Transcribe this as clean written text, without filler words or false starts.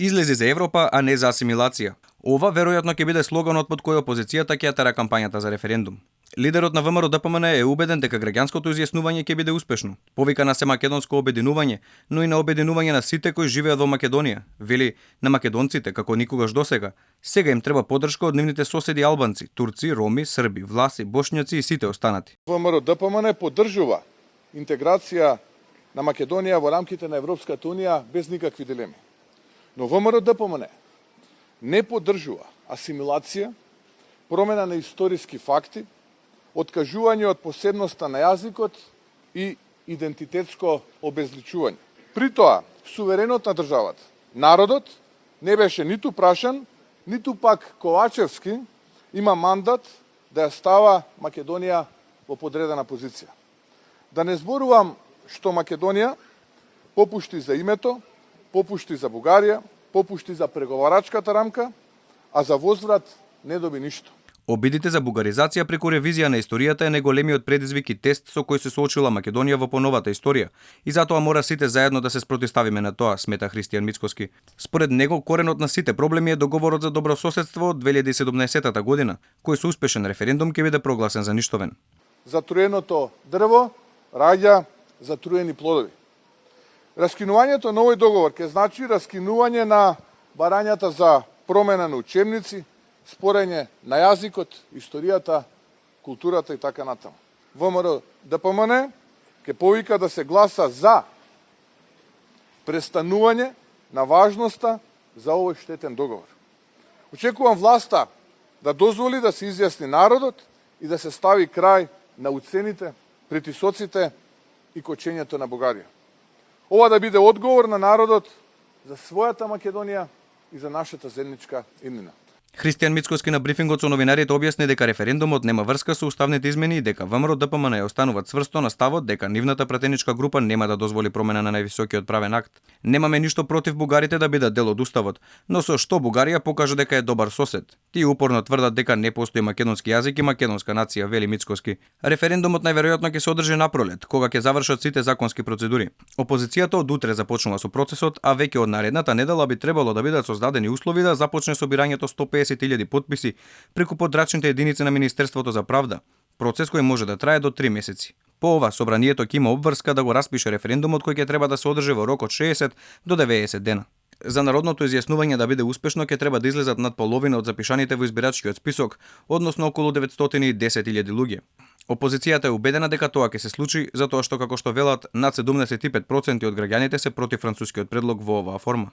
Излези за Европа, а не за асимилација. Ова веројатно ќе биде слоганот под кој опозицијата ќе ја тера кампањата за референдум. Лидерот на ВМРО ДПМН е убеден дека граѓанското изјаснување ќе биде успешно. Повика на семакедонско обединување, но и на обединување на сите кои живеат во Македонија. Вели на македонците како никогаш досега. Сега им треба поддршка од нивните соседи албанци, турци, роми, срби, власи, бошњаци и сите останати. ВМРО ДПМН поддржува интеграција на Македонија во рамките на Европската унија без никакви дилеми. Но ВМРО ДПМН не поддржува асимилација, промена на историски факти, откажување од посебноста на јазикот и идентитетско обезличување. При тоа, суверенот на државата, народот, не беше ниту прашан, ниту пак Ковачевски има мандат да ја става Македонија во подредена позиција. Да не зборувам што Македонија попушти за името, попушти за Бугарија, попушти за преговарачката рамка, а за возврат не доби ништо. Обидите за бугаризација преку ревизија на историјата е најголемиот предизвик и тест со кој се соочила Македонија во поновата историја, и затоа мора сите заедно да се спротивставиме на тоа, смета Христијан Мицкоски. Според него, коренот на сите проблеми е договорот за добрососедство од 2017 година, кој со успешен референдум ќе биде прогласен за ништовен. Затруеното дрво раѓа затруени плодови. Раскинувањето на овој договор ќе значи раскинување на барањата за промена на учебници, спорење на јазикот, историјата, културата и така натаму. ВМРО ДПМН ќе повика да се гласа за престанување на важноста за овој штетен договор. Очекувам власта да дозволи да се изјасни народот и да се стави крај на уцените, притисоците и кочењето на Бугарија. Ова да биде одговор на народот за својата Македонија и за нашата заедничка иднина. Христијан Мицкоски на брифингот со новинарите објасни дека референдумот нема врска со уставните измени и дека ВМРО ДПМН ја остануваат цврсто на ставот дека нивната пратеничка група нема да дозволи промена на највисокиот правен акт. Немаме ништо против бугарите да бидат дел од уставот, но со што Бугарија покажа дека е добар сосед. Тие упорно тврдат дека не постои македонски јазик и македонска нација, вели Мицкоски. Референдумот најверојатно ќе се одржи напролет, кога ќе завршат сите законски процедури. Опозицијата од утре започнува со процесот, а веќе од наредната недела би требало да бидат создадени услови да започне собирањето 150.000 потписи преку подрачните единици на Министерството за правда, процес кој може да трае до 3 месеци. По ова, собранието ќе има обврска да го распише референдумот кој ќе треба да се одржи во рок од 60 до 90 дена. За народното изјаснување да биде успешно ќе треба да излезат над половина од запишаните во избирачкиот список, односно околу 910.000 луѓе. Опозицијата е убедена дека тоа ќе се случи, затоа што, како што велат, над 75% од граѓаните се против францускиот предлог во оваа форма.